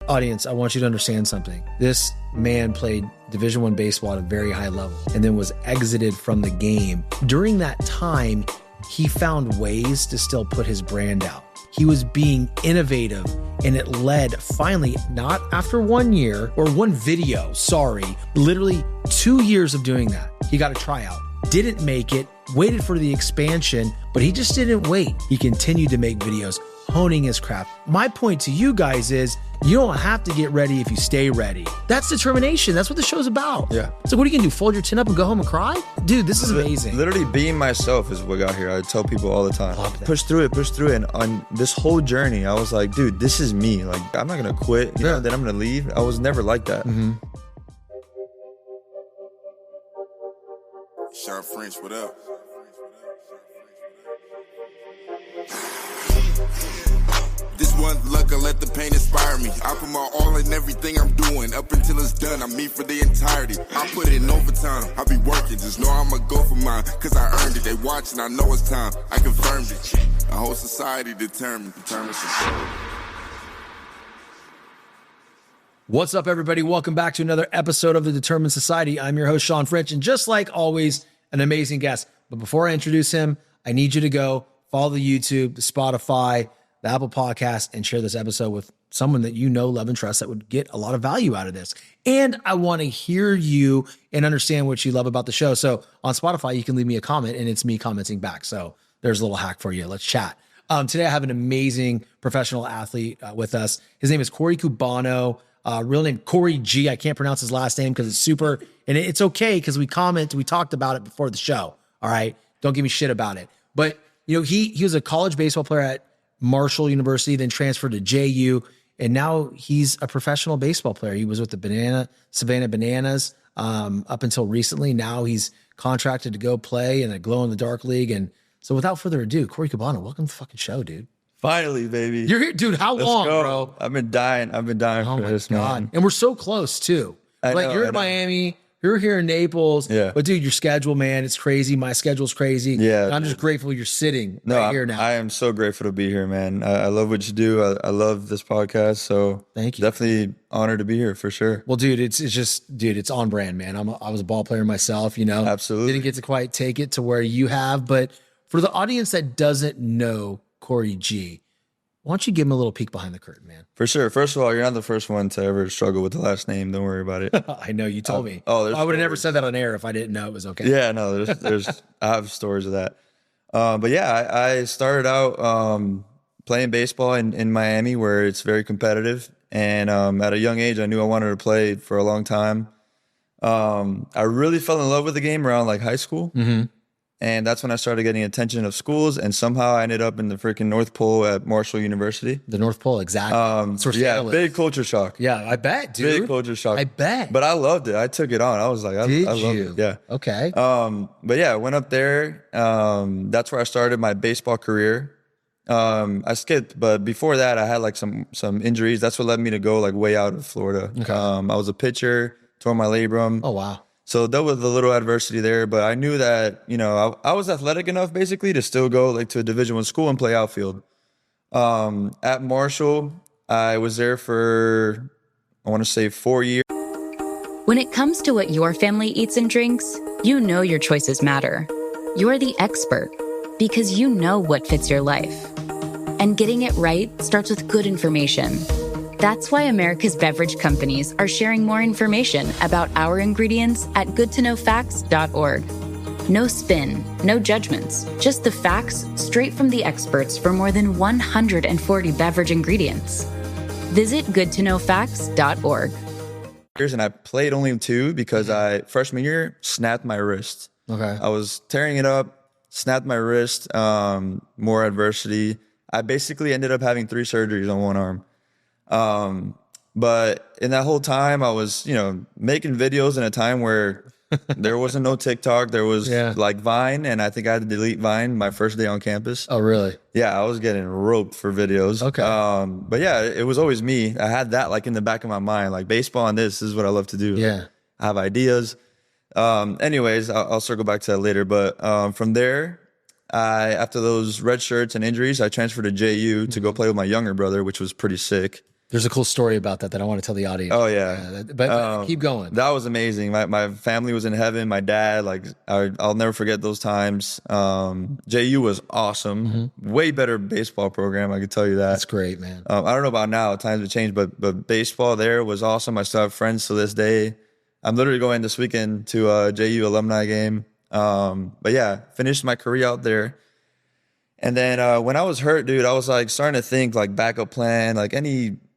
Audience, I want you to understand something. This man played Division I baseball at a very high level and then was exited from the game. During that time, he found ways to still put his brand out. He was being innovative, and it led finally, not after 1 year or one video, literally 2 years of doing that. He got a tryout, didn't make it, waited for the expansion, but he just didn't wait. He continued to make videos, honing his craft. My point to you guys is you don't have to get ready if you stay ready. That's determination. That's what the show's about. Yeah. So what are you gonna do? Fold your chin up and go home and cry? Dude, this is amazing. Literally being myself is what got here. I tell people all the time. Push through it. And on this whole journey, I was like, dude, this is me. Like, I'm not gonna quit. You know, then I'm gonna leave. I was never like that. Mm-hmm. Shawn French, what up? This one luck, I let the pain inspire me. I put my all in everything I'm doing. Up until it's done, I'm me for the entirety. I put in overtime, I be working. Just know I'ma go for mine, cause I earned it. They watching, I know it's time. I confirmed it. A whole society determined. What's up, everybody? Welcome back to another episode of the Determined Society. I'm your host, Shawn French, and just like always, an amazing guest. But before I introduce him, I need you to go follow the YouTube, the Spotify, the Apple Podcast, and share this episode with someone that you know, love, and trust that would get a lot of value out of this. And I want to hear you and understand what you love about the show. So on Spotify, you can leave me a comment, and it's me commenting back. So there's a little hack for you. Let's chat. Today, I have an amazing professional athlete with us. His name is Cory Cubano. Real name Cory G. I can't pronounce his last name because it's super, and it's okay because we talked about it before the show. All right, don't give me shit about it. But you know, he was a college baseball player at Marshall University, then transferred to JU, and now he's a professional baseball player. He was with the Savannah Bananas up until recently. Now he's contracted to go play in a glow-in-the-dark league. And so without further ado, Cory Cubano, welcome to the fucking show, dude. Finally, baby. You're here, dude. How long, bro? I've been dying for this, man. And we're so close, too. You're in Miami. You're here in Naples. Yeah. But, dude, your schedule, man, it's crazy. My schedule's crazy. Yeah. And I'm just grateful you're sitting here now. I am so grateful to be here, man. I love what you do. I love this podcast. So thank you. Definitely honored to be here for sure. Well, dude, it's on brand, man. I was a ball player myself, you know. Absolutely. Didn't get to quite take it to where you have. But for the audience that doesn't know Cory G, why don't you give him a little peek behind the curtain, man? For sure. First of all, you're not the first one to ever struggle with the last name. Don't worry about it. I know, you told me. I would have never said that on air if I didn't know it was okay. Yeah, no, there's I have stories of that. But yeah, I started out playing baseball in Miami, where it's very competitive. And at a young age, I knew I wanted to play for a long time. I really fell in love with the game around like high school. Mm-hmm. And that's when I started getting attention of schools, and somehow I ended up in the freaking North Pole at Marshall University. The North Pole, exactly. Yeah, big culture shock. Yeah, I bet, dude. Big culture shock. I bet. But I loved it. I took it on. I was like, I loved it. Yeah. Okay. But yeah, I went up there. That's where I started my baseball career. I skipped, but before that, I had like some injuries. That's what led me to go like way out of Florida. Okay. I was a pitcher, tore my labrum. Oh, wow. So that was a little adversity there, but I knew that, you know, I was athletic enough basically to still go like to a Division I school and play outfield. At Marshall, I was there for, I want to say 4 years. When it comes to what your family eats and drinks, you know your choices matter. You're the expert because you know what fits your life. And getting it right starts with good information. That's why America's beverage companies are sharing more information about our ingredients at goodtoknowfacts.org. No spin, no judgments, just the facts straight from the experts for more than 140 beverage ingredients. Visit goodtoknowfacts.org. And I played only 2 because freshman year, snapped my wrist. Okay. I was tearing it up, snapped my wrist, more adversity. I basically ended up having 3 surgeries on one arm. But in that whole time, I was, you know, making videos in a time where there wasn't no TikTok. There was like Vine, and I think I had to delete Vine my first day on campus. Oh, really? Yeah, I was getting roped for videos. Okay. But yeah, it was always me. I had that like in the back of my mind, like baseball and this is what I love to do. Yeah. I have ideas. Anyways, I'll circle back to that later. But from there, after those red shirts and injuries, I transferred to JU to go play with my younger brother, which was pretty sick. There's a cool story about that I want to tell the audience. Oh yeah. But keep going. That was amazing. My family was in heaven. My dad, like, I'll never forget those times. JU was awesome. Way better baseball program, I could tell you that. That's great, man. I don't know about now, times have changed, but baseball there was awesome. I still have friends to this day. I'm literally going this weekend to a JU alumni game. But yeah, finished my career out there. And then when I was hurt, dude, I was like starting to think like backup plan, like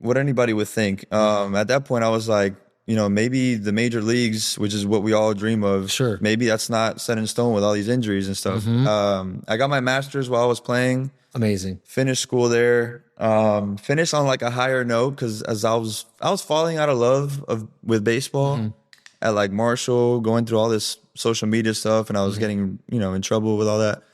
what anybody would think. At that point, I was like, you know, maybe the major leagues, which is what we all dream of. Sure. Maybe that's not set in stone with all these injuries and stuff. I got my master's while I was playing. Amazing. Finished school there. Finished on like a higher note because as I was falling out of love with baseball at like Marshall, going through all this social media stuff, and I was getting, you know, in trouble with all that.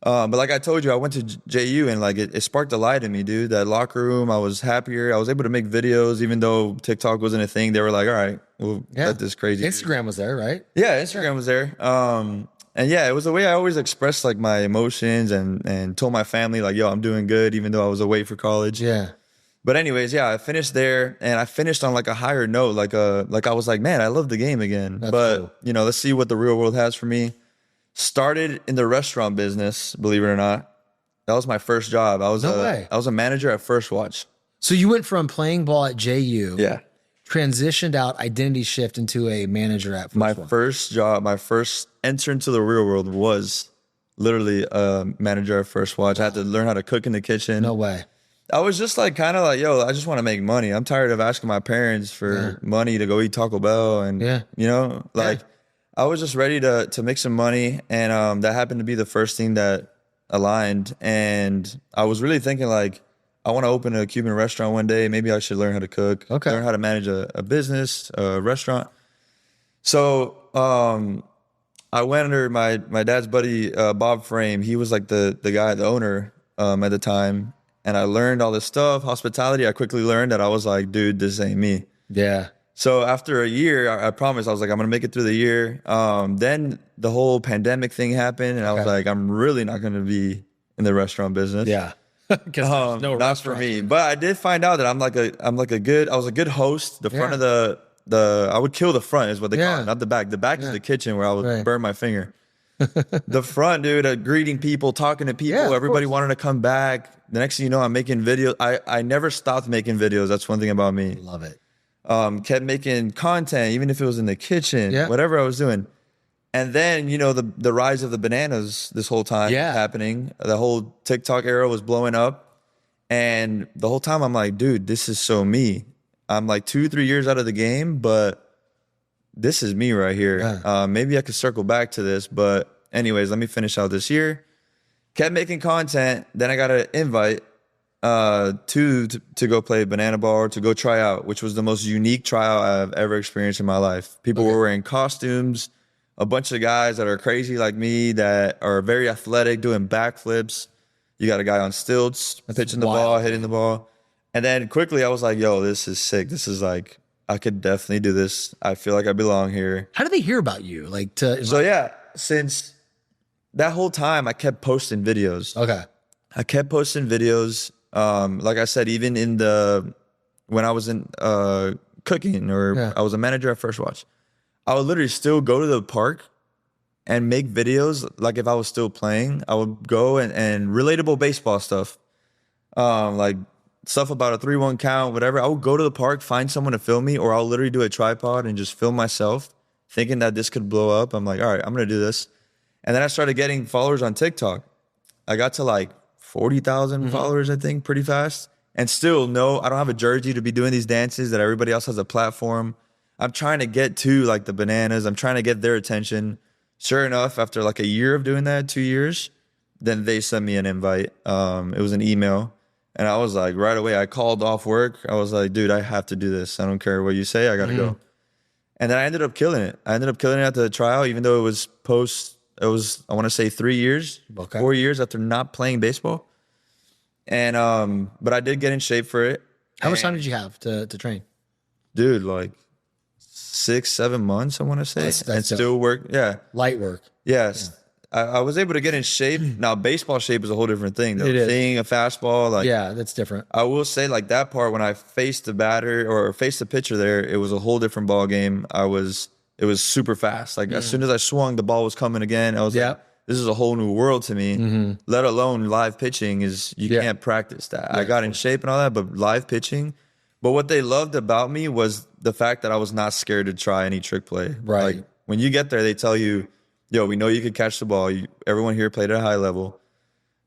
But like I told you, I went to JU and like it sparked a light in me, dude. That locker room, I was happier. I was able to make videos, even though TikTok wasn't a thing. They were like, all right, we'll let this crazy. Instagram was there, right? Yeah, Instagram was there. And yeah, it was the way I always expressed like my emotions and told my family like, yo, I'm doing good, even though I was away for college. Yeah. But anyways, yeah, I finished there and I finished on like a higher note. Like I was like, man, I love the game again. That's but cool. you know, let's see what the real world has for me. Started in the restaurant business, believe it or not. That was my first job. I was a manager at First Watch. So you went from playing ball at JU, Yeah. transitioned out, identity shift into a manager at My first job, my first enter into the real world was literally a manager at First Watch. I had to learn how to cook in the kitchen. No way. I was just like kind of like, yo, I just want to make money. I'm tired of asking my parents for money to go eat Taco Bell and you know, like I was just ready to make some money, and that happened to be the first thing that aligned. And I was really thinking like, I want to open a Cuban restaurant one day. Maybe I should learn how to cook, learn how to manage a business, a restaurant. So I went under my dad's buddy, Bob Frame. He was like the guy, the owner at the time. And I learned all this stuff, hospitality. I quickly learned that I was like, dude, this ain't me. Yeah. So after a year, I promised, I was like, I'm going to make it through the year. Then the whole pandemic thing happened. And I was like, I'm really not going to be in the restaurant business. Yeah. Because no not for me. But I did find out that I was a good host. The front of I would kill the front is what they call it, not the back. The back is the kitchen where I would burn my finger. The front, dude, greeting people, talking to people, everybody wanted to come back. The next thing you know, I'm making videos. I never stopped making videos. That's one thing about me. Love it. Kept making content, even if it was in the kitchen, whatever I was doing. And then, you know, the rise of the bananas this whole time happening. The whole TikTok era was blowing up. And the whole time I'm like, dude, this is so me. I'm like 2-3 years out of the game, but this is me right here. Maybe I could circle back to this. But anyways, let me finish out this year. Kept making content. Then I got an invite to go play banana ball, to go try out, which was the most unique tryout I've ever experienced in my life. People were wearing costumes, a bunch of guys that are crazy like me that are very athletic, doing backflips. You got a guy on stilts, pitching the ball, hitting the ball. And then quickly I was like, yo, this is sick. This is like, I could definitely do this. I feel like I belong here. How did they hear about you? Since that whole time I kept posting videos. Okay. I kept posting videos. Like I said, even when I was in cooking or I was a manager at First Watch, I would literally still go to the park and make videos. Like if I was still playing, I would go and relatable baseball stuff, like stuff about a 3-1 count, whatever. I would go to the park, find someone to film me, or I'll literally do a tripod and just film myself, thinking that this could blow up. I'm like, all right, I'm gonna do this. And then I started getting followers on TikTok. I got to like 40,000 followers, I think, pretty fast. And still, no, I don't have a jersey to be doing these dances that everybody else has a platform. I'm trying to get to like the bananas. I'm trying to get their attention. Sure enough, after like a year of doing that, 2 years, then they sent me an invite. It was an email. And I was like, right away, I called off work. I was like, dude, I have to do this. I don't care what you say. I got to go. And then I ended up killing it. I ended up killing it at the trial, even though it was I want to say 3 years, 4 years after not playing baseball. And, but I did get in shape for it. How much time did you have to train? Dude, like 6-7 months, I want to say. That's and still work. Yeah. Light work. Yes. I was able to get in shape. Now, baseball shape is a whole different thing, though. It is. Seeing a fastball, like, Yeah, that's different. I will say, like, that part, when I faced the batter or faced the pitcher there, it was a whole different ball game. It was super fast. Like, as soon as I swung, the ball was coming again. I was like, this is a whole new world to me, let alone live pitching you can't practice that. I got in shape and all that, but live pitching. But what they loved about me was the fact that I was not scared to try any trick play. Right. Like, when you get there, they tell you, yo, we know you can catch the ball. Everyone here played at a high level.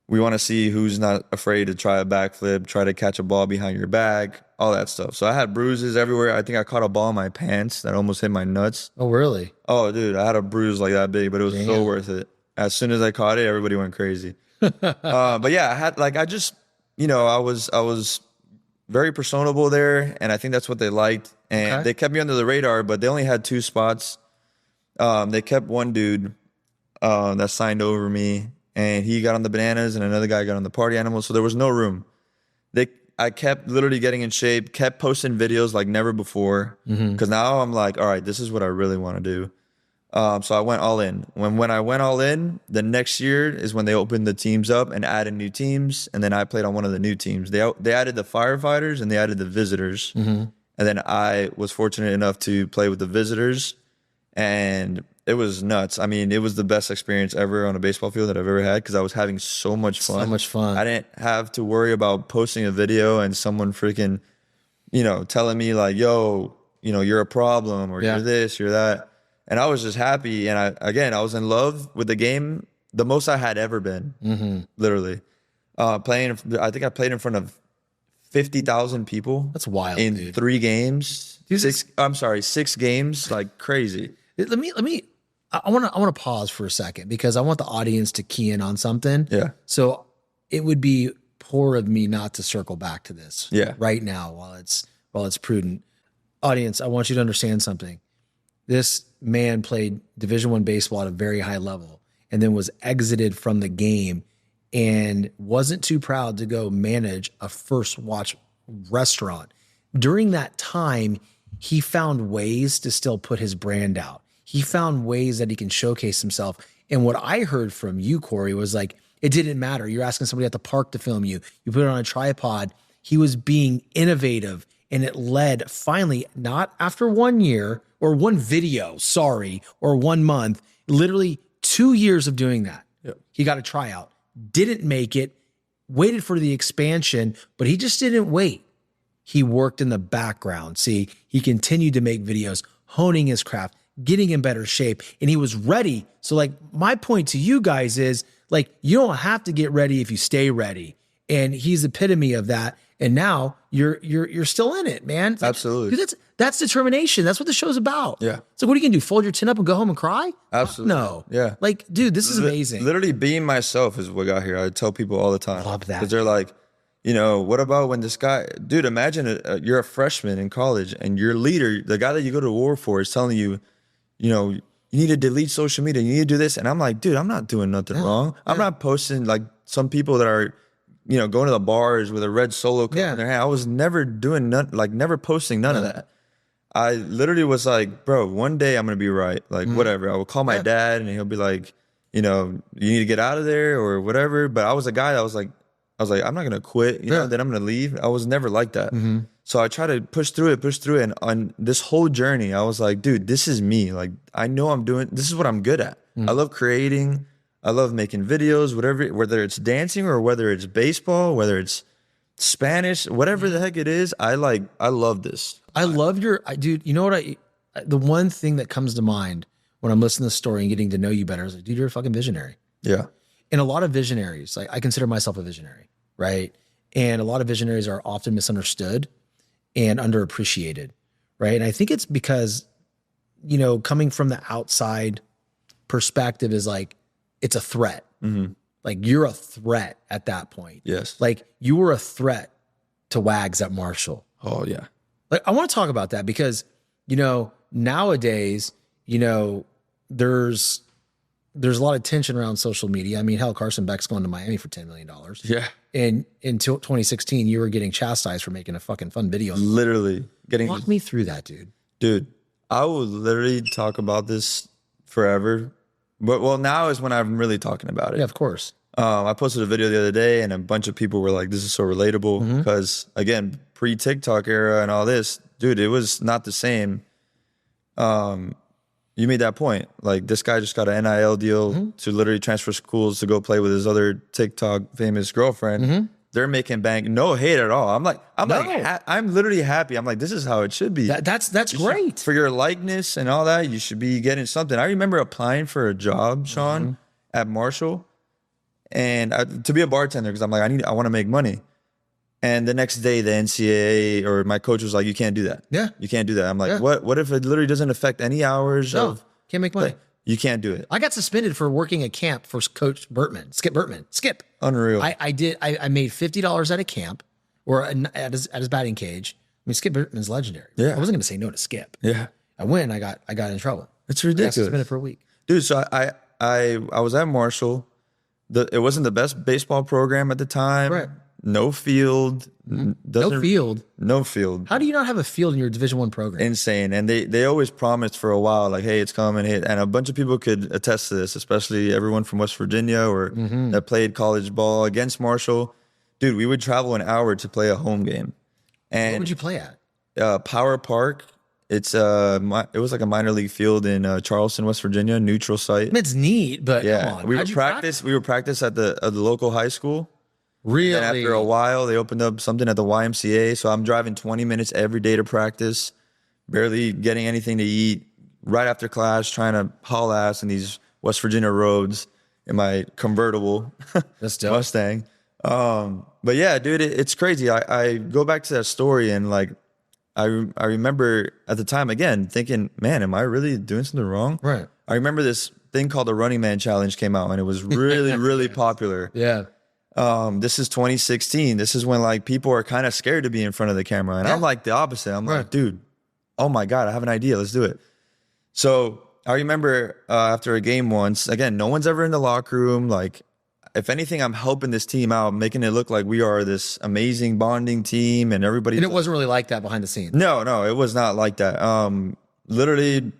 We want to see who's not afraid to try a backflip, try to catch a ball behind your back, all that stuff. So I had bruises everywhere. I think I caught a ball in my pants that almost hit my nuts. Oh, really? Oh, dude, I had a bruise like that big, but it was so worth it. As soon as I caught it, everybody went crazy. But yeah, I was very personable there, and I think that's what they liked. And they kept me under the radar, but they only had 2 spots. They kept one dude that signed over me, and he got on the Bananas, and another guy got on the Party Animals, so there was no room. I kept literally getting in shape, kept posting videos like never before, because now I'm like, all right, this is what I really want to do. So I went all in. When I went all in, the next year is when they opened the teams up and added new teams, and then I played on one of the new teams. They added the firefighters and they added the visitors, and then I was fortunate enough to play with the visitors, and it was nuts. I mean, it was the best experience ever on a baseball field that I've ever had, because I was having so much fun. So much fun. I didn't have to worry about posting a video and someone freaking, telling me like, yo, you're a problem, or you're this, you're that. And I was just happy. And I was in love with the game the most I had ever been, literally. I think I played in front of 50,000 people. That's wild, in dude. 3 games. 6 games, like crazy. Let me. I want to pause for a second, because I want the audience to key in on something. Yeah. So it would be poor of me not to circle back to this. Right now, while it's prudent. Audience, I want you to understand something. This man played Division I baseball at a very high level, and then was exited from the game, and wasn't too proud to go manage a First Watch restaurant. During that time, he found ways to still put his brand out. He found ways that he can showcase himself. And what I heard from you, Cory, was like, it didn't matter. You're asking somebody at the park to film you. You put it on a tripod. He was being innovative, and it led finally, not after 1 year or one video, or 1 month, literally 2 years of doing that. He got a tryout, didn't make it, waited for the expansion, but he just didn't wait. He worked in the background. See, he continued to make videos, honing his craft, getting in better shape, and he was ready. So like, my point to you guys is like, you don't have to get ready if you stay ready. And he's the epitome of that. And now you're still in it, man. Like, absolutely. Dude, that's determination. That's what the show's about. Yeah. So what are you gonna do? Fold your chin up and go home and cry? Absolutely. No. Yeah. Like, dude, this is amazing. Literally being myself is what got here. I tell people all the time. Love that. Because they're like, what about when this guy, dude, imagine you're a freshman in college, and your leader, the guy that you go to war for, is telling you, you need to delete social media. You need to do this. And I'm like, dude, I'm not doing nothing wrong. I'm not posting like some people that are, going to the bars with a red Solo cup in their hand. I was never doing never posting none of that. I literally was like, bro, one day I'm going to be right. Like, whatever. I will call my dad, and he'll be like, you need to get out of there or whatever. But I was a guy that was like, I'm not going to quit, then I'm going to leave. I was never like that. So I try to push through it. And on this whole journey, I was like, dude, this is me. Like, I know this is what I'm good at. I love creating. I love making videos, whether it's dancing or whether it's baseball, whether it's Spanish, whatever the heck it is. I love this. I love dude, you know what the one thing that comes to mind when I'm listening to the story and getting to know you better is like, dude, you're a fucking visionary. Yeah. And a lot of visionaries, like I consider myself a visionary, right? And a lot of visionaries are often misunderstood and underappreciated, right? And I think it's because, coming from the outside perspective is like, it's a threat. Like, you're a threat at that point. Yes. Like, you were a threat to Wags at Marshall. Oh, yeah. Like, I want to talk about that because, nowadays, there's a lot of tension around social media. I mean, hell, Carson Beck's going to Miami for $10 million. Yeah. And until 2016, you were getting chastised for making a fucking fun video. Literally Walk me through that, dude. Dude, I will literally talk about this forever. But well, now is when I'm really talking about it. Yeah, of course. I posted a video the other day, and a bunch of people were like, "This is so relatable," because again, pre-TikTok era and all this, dude, it was not the same. You made that point. Like, this guy just got an NIL deal to literally transfer schools to go play with his other TikTok famous girlfriend. They're making bank, no hate at all. I'm literally happy. I'm like, this is how it should be. That's great. For your likeness and all that, you should be getting something. I remember applying for a job, Shawn, at Marshall, and to be a bartender, because I'm like, I want to make money. And the next day, the NCAA or my coach was like, "You can't do that. Yeah, you can't do that." I'm like, "What? What if it literally doesn't affect any hours of? Can't make money. You can't do it." I got suspended for working a camp for Coach Skip Bertman. Unreal. I made $50 at a camp or at his batting cage. I mean, Skip Bertman's legendary. Yeah. I wasn't going to say no to Skip. Yeah. I went. I got in trouble. It's ridiculous. I got suspended for a week, dude. So I was at Marshall. It wasn't the best baseball program at the time. Right. No field. No field. No field. How do you not have a field in your Division I program? Insane. And they always promised for a while, like, hey, it's coming. Hey. And a bunch of people could attest to this, especially everyone from West Virginia or that played college ball against Marshall. Dude, we would travel an hour to play a home game. And what would you play at? Power Park. It was like a minor league field in Charleston, West Virginia, neutral site. It's neat, but yeah, come on. We would practice at the local high school. Really? And after a while, they opened up something at the YMCA. So I'm driving 20 minutes every day to practice, barely getting anything to eat. Right after class, trying to haul ass in these West Virginia roads in my convertible Mustang. But yeah, dude, it's crazy. I go back to that story and like, I remember at the time, again, thinking, man, am I really doing something wrong? Right. I remember this thing called the Running Man Challenge came out, and it was really, really popular. Yeah. This is 2016. This is when like people are kind of scared to be in front of the camera. And I'm like the opposite. I'm like, dude, oh my God, I have an idea. Let's do it. So I remember after a game once, again, no one's ever in the locker room. Like, if anything, I'm helping this team out, making it look like we are this amazing bonding team and everybody. And it wasn't really like that behind the scenes. No, it was not like that. Literally,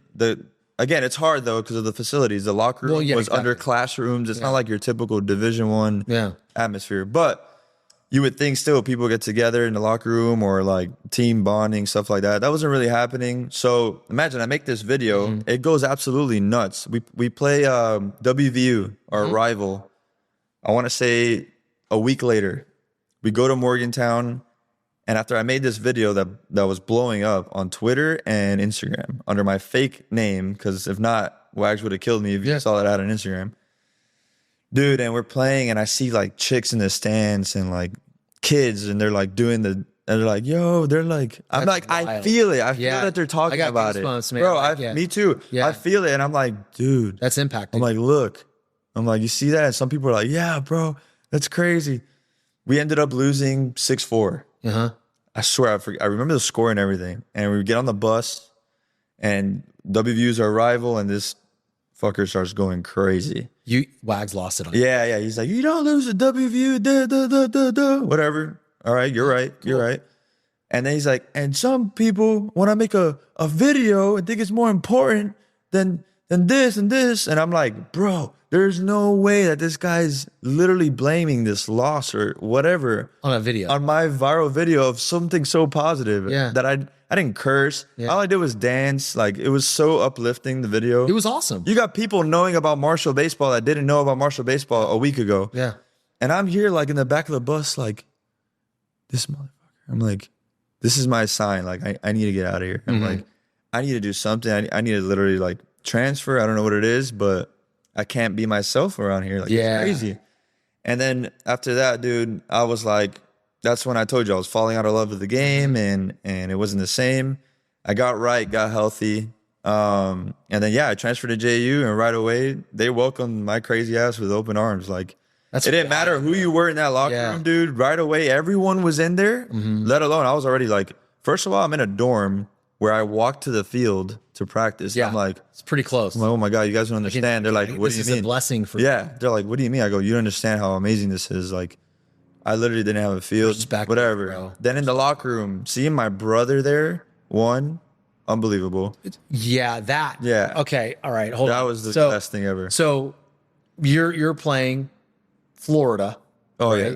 again, it's hard though because of the facilities. The locker room was under classrooms. It's not like your typical Division I atmosphere. But you would think still people get together in the locker room or like team bonding, stuff like that. That wasn't really happening. So imagine I make this video. It goes absolutely nuts. We play WVU, our rival. I want to say a week later. We go to Morgantown. And after I made this video that was blowing up on Twitter and Instagram under my fake name, because if not, Wags would have killed me if you saw that out on Instagram. Dude, and we're playing, and I see like chicks in the stands and like kids, and they're like and they're like, yo, they're like, I'm like, wild. I feel it. I feel that they're talking about it. Man. Bro, me too. Yeah. I feel it, and I'm like, dude. That's impacting. I'm like, look. I'm like, you see that? And some people are like, yeah, bro, that's crazy. We ended up losing 6-4. I swear, I remember the score and everything. And we get on the bus, and WVU's our rival, and this fucker starts going crazy. Wags lost it on Yeah. He's like, you don't lose to WVU, whatever. All right, you're right. Cool. You're right. And then he's like, and some people want to make a video and think it's more important than this and this. And I'm like, bro, there's no way that this guy's literally blaming this loss or whatever on a video, on my viral video of something so positive that I didn't curse. All I did was dance. Like, it was so uplifting, the video. It was awesome. You got people knowing about Marshall baseball that didn't know about Marshall baseball a week ago. Yeah. And I'm here like in the back of the bus, like, this motherfucker. I'm like, this is my sign. Like, I need to get out of here. I'm like, I need to do something. I need to literally like transfer. I don't know what it is, but I can't be myself around here. Like, it's crazy. And then after that, dude, I was like, that's when I told you I was falling out of love with the game, and it wasn't the same. I got healthy. And then, I transferred to JU, and right away, they welcomed my crazy ass with open arms. Like, it didn't matter who you were in that locker room, dude. Right away, everyone was in there, let alone I was already like, first of all, I'm in a dorm where I walked to the field to practice. I'm like, it's pretty close. I'm like, oh my God, you guys don't understand. They're like, what do you mean? This is a blessing for They're like, what do you mean? I go, you don't understand how amazing this is. Like, I literally didn't have a field, whatever. Then in the locker room, seeing my brother there, one, unbelievable. Yeah, that. Yeah. Okay. All right. Hold on. That was the best thing ever. So you're playing Florida. Oh, right? Yeah.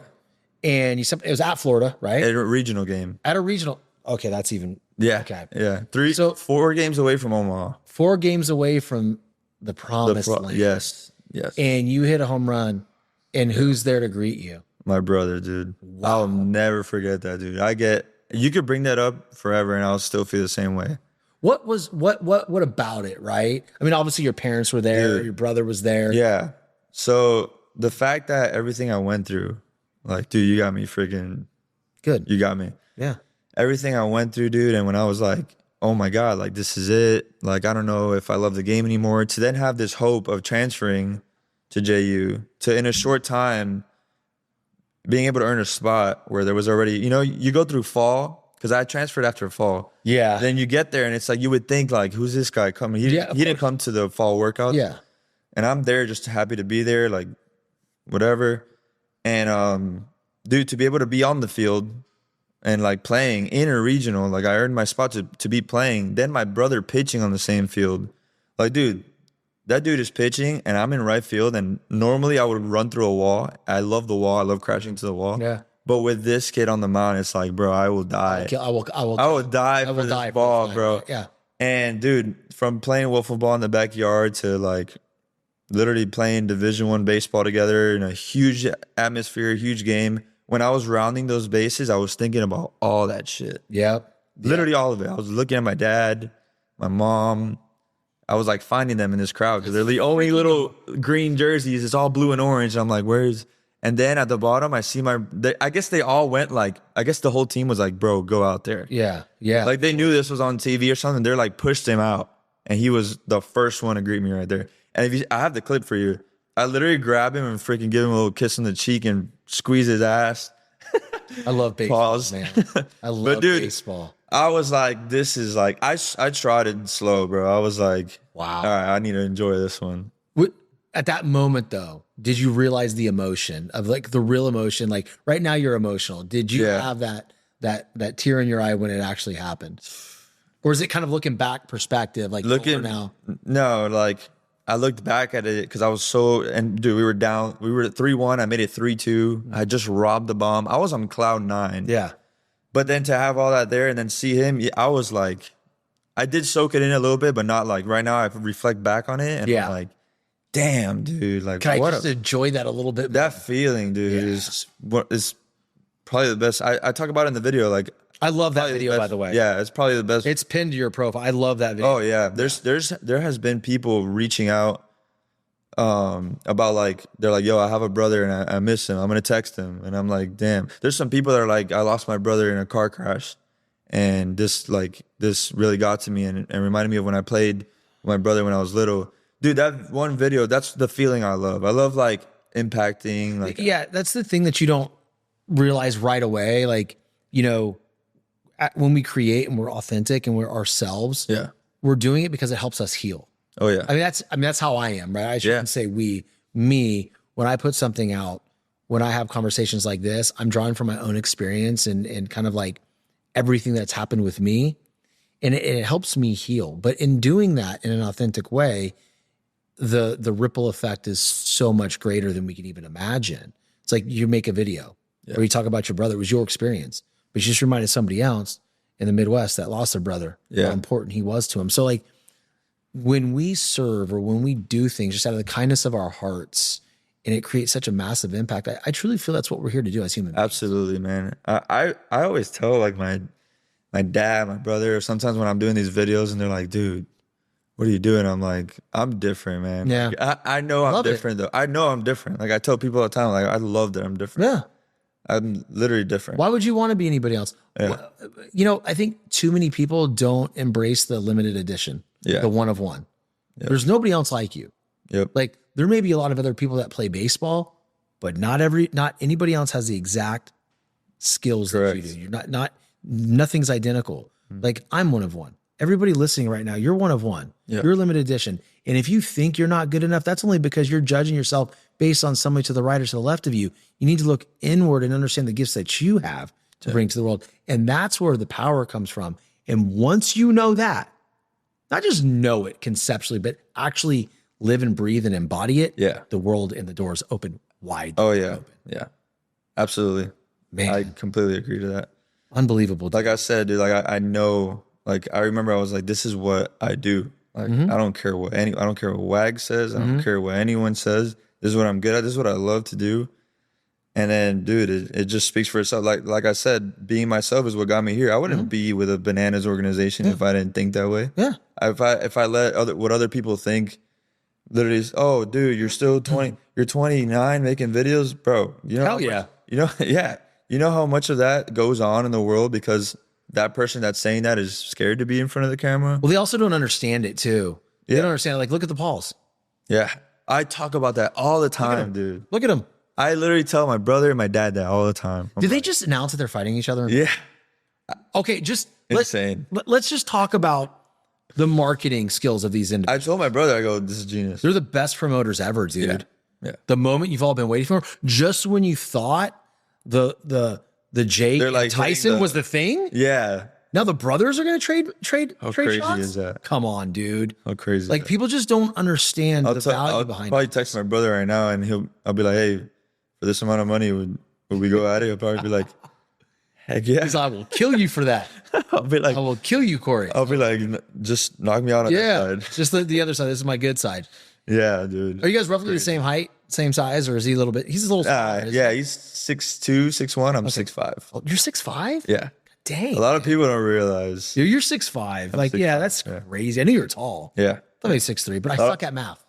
And it was at Florida, right? At a regional game. At a regional. Okay, that's even. Yeah. Okay. Yeah. 4 games away from Omaha. 4 games away from the promised land. Yes. Yes. And you hit a home run, and who's there to greet you? My brother, dude. Wow. I'll never forget that, dude. You could bring that up forever and I'll still feel the same way. What about it, right? I mean, obviously your parents were there, your brother was there. Yeah. So the fact that everything I went through, like, dude, you got me freaking Good. You got me. Yeah. Everything I went through, dude, and when I was like, oh my God, like this is it. Like, I don't know if I love the game anymore. To then have this hope of transferring to JU, to in a short time being able to earn a spot where there was already, you go through fall, because I transferred after fall. Yeah. Then you get there and it's like, you would think like, who's this guy coming? He didn't come to the fall workouts. Yeah. And I'm there just happy to be there, like whatever. And dude, to be able to be on the field and like playing in a regional, like I earned my spot to be playing. Then my brother pitching on the same field. Like, dude, that dude is pitching and I'm in right field, and normally I would run through a wall. I love the wall. I love crashing to the wall. Yeah. But with this kid on the mound, it's like, bro, I will die. I will die for this ball, bro. Yeah. And dude, from playing wiffle ball in the backyard to like literally playing Division I baseball together in a huge atmosphere, huge game. When I was rounding those bases, I was thinking about all that shit. Yep. Literally all of it. I was looking at my dad, my mom. I was like finding them in this crowd because they're the only little green jerseys. It's all blue and orange. And I'm like, where's... And then at the bottom, I see I guess they all went like, I guess the whole team was like, bro, go out there. Yeah. Yeah. Like they knew this was on TV or something. They're like pushed him out. And he was the first one to greet me right there. And I have the clip for you. I literally grab him and freaking give him a little kiss on the cheek and squeeze his ass. I love baseball, Pause. man. I love baseball. I was like, this is like, I trotted slow, bro. I was like, wow. All right, I need to enjoy this one. At that moment, though, did you realize the emotion of like the real emotion? Like right now, you're emotional. Did you have that tear in your eye when it actually happened, or is it kind of looking back perspective, like looking now? No, like I looked back at it because I was and dude, we were down. We were at 3-1. I made it 3-2. I just robbed the bomb. I was on cloud 9. Yeah, but then to have all that there and then see him, I was like, I did soak it in a little bit, but not like right now. I reflect back on it and I'm like, damn, dude, like can I just enjoy that a little bit? That feeling, dude, is probably the best. I talk about it in the video. Like I love that video, by the way. Yeah, it's probably the best. It's pinned to your profile. I love that video. Oh yeah, there has been people reaching out about like they're like, yo, I have a brother and I miss him. I'm gonna text him, and I'm like, damn. There's some people that are like, I lost my brother in a car crash, and this really got to me and reminded me of when I played with my brother when I was little. Dude, that one video, that's the feeling I love. I love like impacting. Like, yeah, that's the thing that you don't realize right away. Like, when we create and we're authentic and we're ourselves, we're doing it because it helps us heal. Oh yeah. I mean, that's how I am, right? I shouldn't say me, when I put something out, when I have conversations like this, I'm drawing from my own experience and kind of like everything that's happened with me. And it helps me heal. But in doing that in an authentic way, the ripple effect is so much greater than we can even imagine. It's like you make a video where you talk about your brother. It was your experience, but you just reminded somebody else in the Midwest that lost their brother, how important he was to him. So like when we serve or when we do things just out of the kindness of our hearts and it creates such a massive impact, I truly feel that's what we're here to do as human beings. Absolutely, man. I always tell like my dad, my brother, sometimes when I'm doing these videos and they're like, dude, what are you doing? I'm like, I'm different, man. Yeah. Like, I know I'm different though. I know I'm different. Like I tell people all the time, like I love that I'm different. Yeah. I'm literally different. Why would you want to be anybody else? Yeah. I think too many people don't embrace the limited edition, the one of one. Yep. There's nobody else like you. Yep. Like there may be a lot of other people that play baseball, but not anybody else has the exact skills that you do. You're nothing's identical. Like I'm one of one. Everybody listening right now, you're one of one. Yep. You're limited edition. And if you think you're not good enough, that's only because you're judging yourself based on somebody to the right or to the left of you. You need to look inward and understand the gifts that you have to bring to the world. And that's where the power comes from. And once you know that, not just know it conceptually, but actually live and breathe and embody it, the world and the doors open wide. Oh yeah. Yeah. Absolutely. Man. I completely agree to that. Unbelievable. Like I said, dude, like I know, like I remember I was like, this is what I do. Like I don't care what I don't care what WAG says. I don't care what anyone says. This is what I'm good at. This is what I love to do. And then, dude, it just speaks for itself. Like I said, being myself is what got me here. I wouldn't be with a Bananas organization if I didn't think that way. Yeah. If I let what other people think, literally, oh, dude, you're still 20, you're 29 making videos, bro. You know, Hell yeah. You know how much of that goes on in the world because that person that's saying that is scared to be in front of the camera. Well, they also don't understand it too. They don't understand. Like, look at the Pauls. Yeah, I talk about that all the time, dude. Look at them. I literally tell my brother and my dad that all the time. Did they just announce that they're fighting each other? Yeah. Okay, just Insane. Let's just talk about the marketing skills of these individuals. I told my brother, I go, this is genius. They're the best promoters ever, dude. Yeah. The moment you've all been waiting for, just when you thought the Jake They're like and Tyson was the thing. Yeah. Now the brothers are going to trade crazy shots? is that? Come on, dude. How crazy is Like that? people just don't understand the value I'll behind probably it. text my brother right now and I'll be like, hey, for this amount of money, would we go at it? He'll probably be like, heck yeah. Because I will kill you for that. I'll be like, I will kill you, Cory. I'll be like, just knock me out on that side. Just the other side. This is my good side. Yeah, dude. Are you guys roughly the same height, same size, or is he a little bit? He's a little smaller. Yeah, he's 6'2", 6'1". I'm 6'5". Oh, you're 6'5"? Yeah. Dang. A lot of people don't realize. Dude, you're 6'5". Like, 6'5", yeah, that's crazy. I knew you were tall. Yeah. I thought he was 6'3", but I suck at math.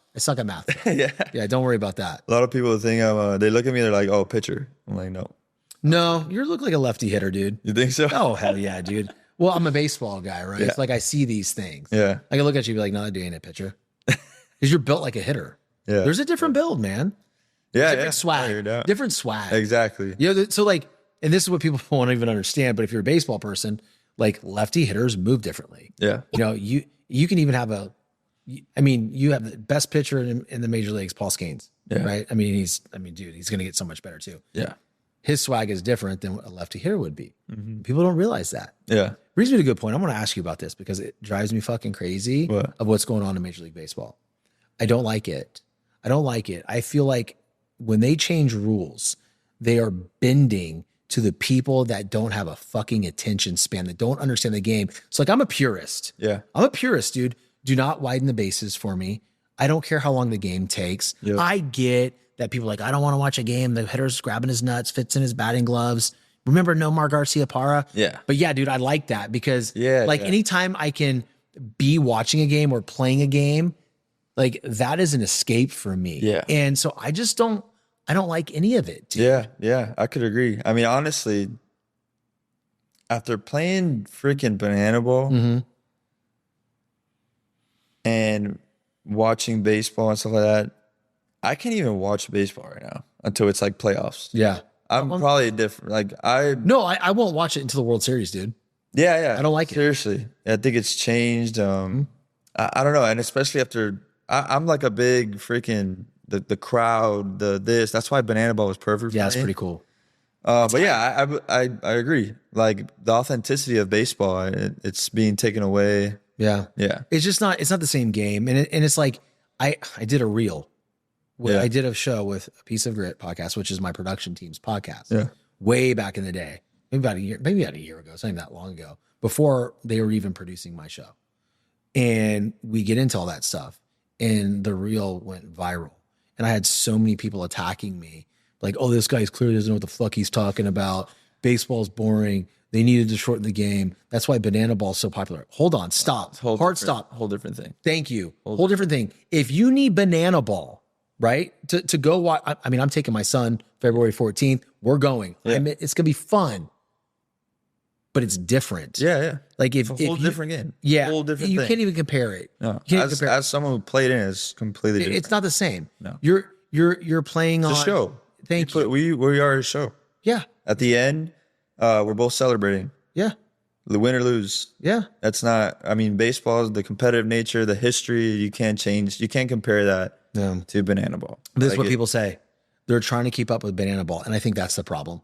Yeah. Yeah, don't worry about that. A lot of people think they look at me, they're like, oh, pitcher. I'm like, no. No, you look like a lefty hitter, dude. You think so? Oh, hell yeah, dude. Well, I'm a baseball guy, right? It's like I see these things. Yeah. I can look at you and be like, no, that dude ain't a pitcher. Because you're built like a hitter. Yeah. There's a different build, man. Yeah. Different swag. Figured out. Different swag. Exactly. You know, so like, and this is what people won't even understand, but if you're a baseball person, like lefty hitters move differently. Yeah. You know, you can even have you have the best pitcher in the major leagues, Paul Skeens. Yeah. Right. I mean, dude, he's going to get so much better too. Yeah. His swag is different than what a lefty hitter would be. People don't realize that. Yeah. Brings me to a good point. I want to ask you about this because it drives me fucking crazy What? of what's going on in Major League Baseball. I don't like it. I feel like when they change rules, they are bending to the people that don't have a fucking attention span, that don't understand the game. So like, I'm a purist. Yeah. I'm a purist, dude. Do not widen the bases for me. I don't care how long the game takes. Yep. I get that people are like, I don't want to watch a game. The hitter's grabbing his nuts, fits in his batting gloves. Remember Nomar Garciaparra? Yeah. But yeah, dude, I like that because Yeah, anytime I can be watching a game or playing a game, like that is an escape for me. Yeah. And so I don't like any of it, dude. Yeah. Yeah. I could agree. I mean, honestly, after playing freaking Banana Ball and watching baseball and stuff like that, I can't even watch baseball right now until it's like playoffs. Yeah. I'm probably different. Like I won't watch it until the World Series, dude. Yeah. I don't like it. Seriously. I think it's changed. I don't know. And especially after I'm like a big freaking the crowd, that's why Banana Ball was perfect for Yeah, me. it's pretty cool. But yeah, I agree. Like the authenticity of baseball, it's being taken away. Yeah. Yeah. It's not the same game. And it's like, I did a reel. Yeah. I did a show with A Piece of Grit podcast, which is my production team's podcast. Yeah. Way back in the day, maybe about a year ago, it's not even that long ago, before they were even producing my show. And we get into all that stuff and the reel went viral. And I had so many people attacking me like, oh, this guy clearly doesn't know what the fuck he's talking about. Baseball's boring. They needed to shorten the game. That's why Banana Ball is so popular. Hold on. Stop. Hard stop. Whole different thing. Thank you. Whole different thing. If you need Banana Ball, right, to go watch, I mean, I'm taking my son February 14th. We're going. Yeah. It's going to be fun, but it's different. Yeah. Like if It's a whole you, different game. Yeah. Whole different you thing. can't even compare it. No. You can't compare it. As someone who played in it, it's completely different. It's not the same. No. You're playing on It's a show. Thank you. We are a show. Yeah. At the end, we're both celebrating. Yeah. The win or lose. Yeah. That's not, I mean, baseball is the competitive nature, the history, you can't change. You can't compare that to Banana Ball. This is what people say. They're trying to keep up with Banana Ball. And I think that's the problem.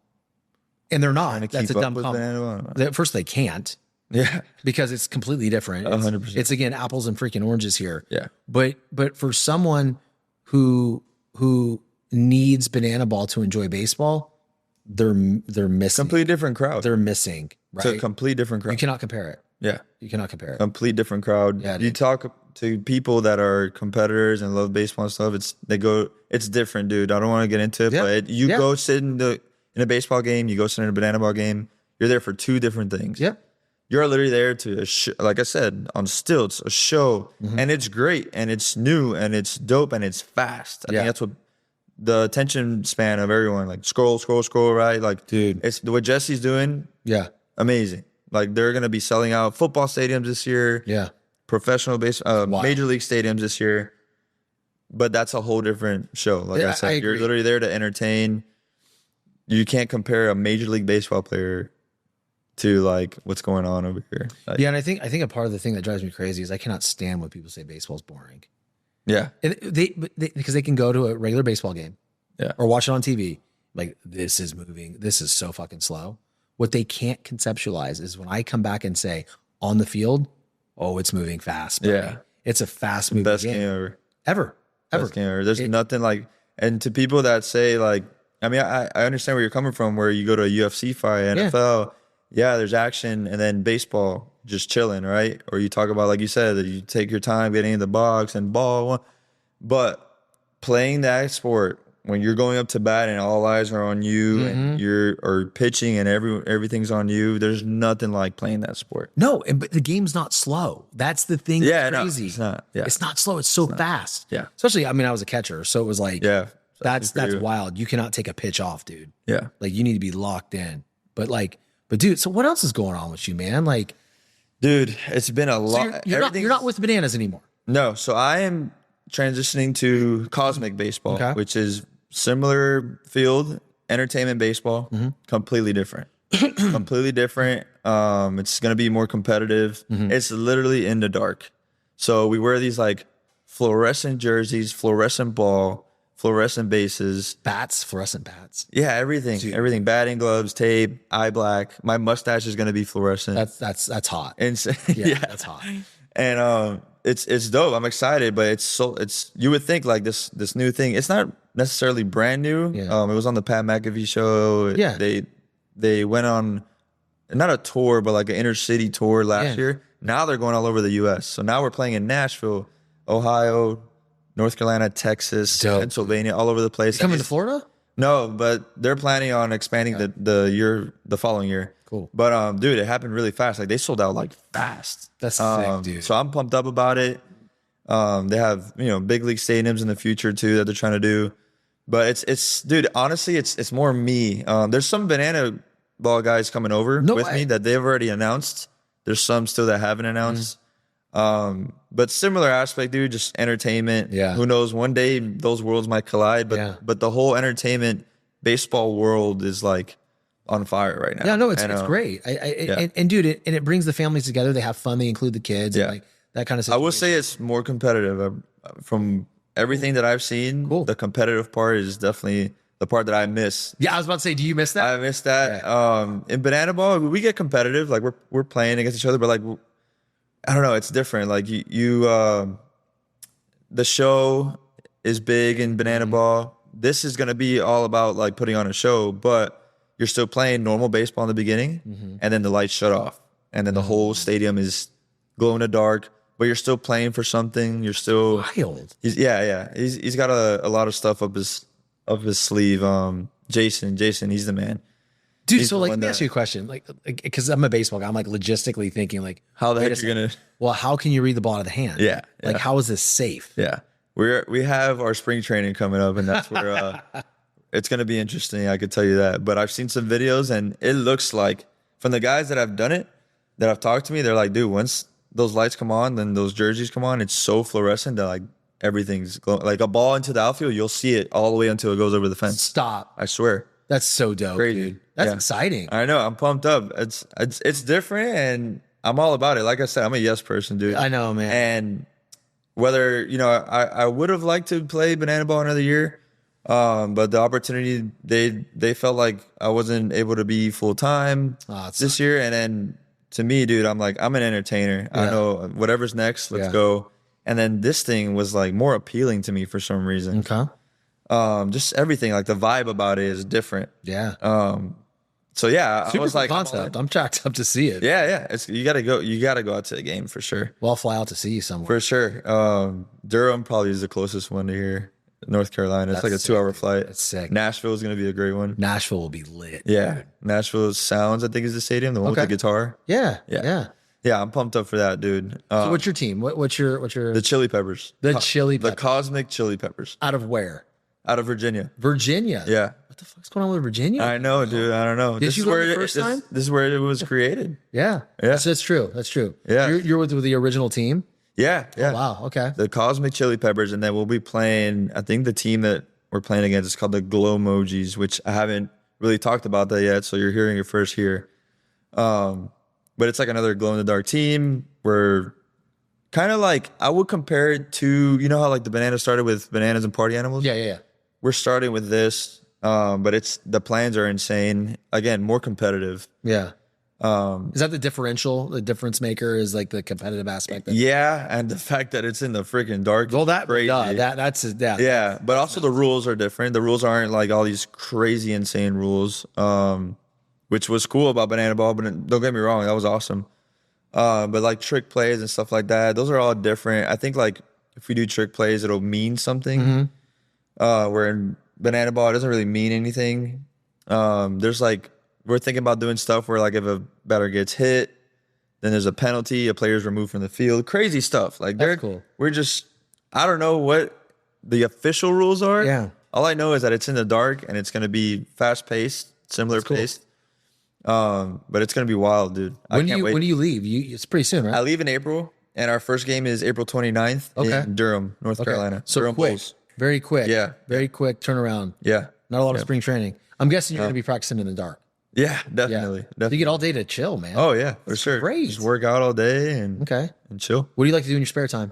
And they're not. That's a dumb comment. Banana Ball. First, they can't. Yeah. because it's completely different. 100%. It's again, apples and freaking oranges here. Yeah. But for someone who needs banana ball to enjoy baseball, they're missing. Complete different crowd. They're missing, right? It's a complete different crowd. You cannot compare it. Yeah. You cannot compare it. Complete different crowd. Yeah, you dude. talk to people that are competitors and love baseball and stuff. It's different, dude. I don't want to get into it, Yeah. but you Yeah. go sit in a baseball game, you go sit in a banana ball game. You're there for two different things. Yep. You're literally there to, like I said, on stilts, a show, Mm-hmm. and it's great, and it's new, and it's dope, and it's fast. I Yeah. think that's what the attention span of everyone, like scroll, right? Like, Dude. it's what Jesse's doing, Yeah. amazing. Like, they're gonna be selling out football stadiums this year, Yeah. professional major league stadiums this year. But that's a whole different show. Like Yeah, I I said, you're agree. literally there to entertain. You can't compare a major league baseball player to like what's going on over here. Like, Yeah. And I think a part of the thing that drives me crazy is I cannot stand when people say baseball's boring. yeah, And because they can go to a regular baseball game, Yeah. or watch it on TV. Like, this is moving. This is so fucking slow. What they can't conceptualize is when I come back and say on the field, oh, it's moving fast. buddy. Yeah. It's a fast moving best game. game ever. Ever. Best game ever. There's nothing like, and to people that say like, I mean, I understand where you're coming from, where you go to a UFC fight, NFL, yeah, there's action, and then baseball, just chilling, right? Or you talk about, like you said, that you take your time getting in the box and ball. But playing that sport, when you're going up to bat and all eyes are on you and or pitching and everything's on you, there's nothing like playing that sport. No, but the game's not slow. That's the thing. Yeah, that's no, crazy. it's not. Yeah. It's not slow. It's so fast. Yeah. Especially, I mean, I was a catcher, so it was like, Yeah. that's you. wild. You cannot take a pitch off, dude. Yeah. Like, you need to be locked in. But dude, so what else is going on with you, man? Like, Dude, it's been a so lot. you're not with Bananas anymore. No, so I am transitioning to Cosmic Baseball, Okay. which is similar field, entertainment baseball, completely different. Completely different. It's going to be more competitive. It's literally in the dark. So we wear these like fluorescent jerseys, fluorescent ball, fluorescent bases. Bats, fluorescent bats. Yeah, everything. Everything. Batting gloves, tape, eye black. My mustache is going to be fluorescent. That's hot. Insane. Yeah, that's hot. And it's dope. I'm excited, but it's you would think like this new thing. It's not necessarily brand new. Yeah. It was on the Pat McAfee show. Yeah. They went on not a tour, but like an inner city tour last Yeah. year. Now they're going all over the U.S. So now we're playing in Nashville, Ohio, North Carolina, Texas, Dope. Pennsylvania, all over the place. Coming to Florida? No, but they're planning on expanding the following year. Cool. But dude, it happened really fast. Like they sold out like fast. That's sick, dude. So I'm pumped up about it. They have big league stadiums in the future too that they're trying to do. But it's dude, honestly, it's more me. There's some banana ball guys coming over with me that they've already announced. There's some still that haven't announced. But similar aspect, dude, just entertainment. Yeah. Who knows? One day those worlds might collide. But the whole entertainment baseball world is like on fire right now. Yeah, no, it's great. And dude, it brings the families together. They have fun. They include the kids. Yeah. And like that kind of I situation. will say it's more competitive. From everything that I've seen, Cool. the competitive part is definitely the part that I miss. Yeah, I was about to say, do you miss that? I miss that. In banana ball, we get competitive. Like we're playing against each other, but like I don't know, it's different. Like the show is big in banana ball. This is gonna be all about like putting on a show, but you're still playing normal baseball in the beginning, and then the lights shut off, and then the whole stadium is glow in the dark. But you're still playing for something. You're still Wild. He's got a lot of stuff up his sleeve. Jason, he's the man. Dude, He's so the like, one let me that- ask you a question. Like, because I'm a baseball guy, I'm like logistically thinking like, How the wait heck a you're gonna? second. Well, how can you read the ball out of the hand? Yeah, Like, yeah. how is this safe? Yeah, we have our spring training coming up, and that's where it's gonna be interesting. I could tell you that. But I've seen some videos, and it looks like from the guys that have done it, that have talked to me, they're like, dude, once those lights come on, then those jerseys come on, it's so fluorescent that like everything's glowing. Like a ball into the outfield, you'll see it all the way until it goes over the fence. Stop. I swear. That's so dope, Crazy. dude. That's Yeah. exciting. I know. I'm pumped up. It's different, and I'm all about it. Like I said, I'm a yes person, dude. I know, man. And whether I would have liked to play banana ball another year, but the opportunity they felt like I wasn't able to be full time Oh, it this year, and then to me, dude, I'm like, I'm an entertainer. I know whatever's next, let's go. And then this thing was like more appealing to me for some reason. Okay. Just everything, like the vibe about it is different. Yeah. So yeah, Super I was cool like, concept. I'm jacked up to see it. yeah. You gotta go out to the game for sure. Well, I'll fly out to see you somewhere. For sure. Durham probably is the closest one to here. North Carolina. It's like a 2-hour flight. That's sick. Nashville is going to be a great one. Nashville will be lit. Yeah. Nashville Sounds, I think, is the stadium. The one with the guitar. Yeah. Yeah, I'm pumped up for that, dude. So what's your team? What's your The Chili Peppers. The Chili Peppers. The Cosmic Chili Peppers. Out of where? Out of Virginia. Virginia. Yeah. What the fuck's going on with Virginia? I know, dude. I don't know. Did you go the first time? This is where it was created. Yeah. That's true. That's true. Yeah. You're with the original team? Yeah. Oh, wow. Okay. The Cosmic Chili Peppers, and then we'll be playing, I think the team that we're playing against is called the Glow Emojis, which I haven't really talked about that yet, so you're hearing it first here. But it's like another glow-in-the-dark team. We're kind of like, I would compare it to, you know how like the Bananas started with Bananas and Party Animals? Yeah. We're starting with this, but the plans are insane. Again, more competitive. Yeah. Is that the differential? The difference maker is like the competitive aspect. Yeah, and the fact that it's in the freaking dark. Well, that's crazy. Yeah, but also the rules are different. The rules aren't like all these crazy, insane rules, which was cool about Banana Ball. But don't get me wrong, that was awesome. But like trick plays and stuff like that, those are all different. I think like if we do trick plays, it'll mean something. Where in Banana Ball, it doesn't really mean anything. There's like, we're thinking about doing stuff where like if a batter gets hit, then there's a penalty, a player's removed from the field. Crazy stuff. Like that's cool. We're just, I don't know what the official rules are. Yeah. All I know is that it's in the dark and it's going to be fast paced, similar paced. But it's going to be wild, dude. When do you leave? It's pretty soon, right? I leave in April, and our first game is April 29th in Durham, North Carolina. So Durham quick. Bulls. Very quick. Yeah. Very quick turnaround. Yeah. Not a lot of spring training. I'm guessing you're going to be practicing in the dark. Yeah, definitely. So you get all day to chill, man. Oh yeah, for sure. Great. Just work out all day and chill. What do you like to do in your spare time?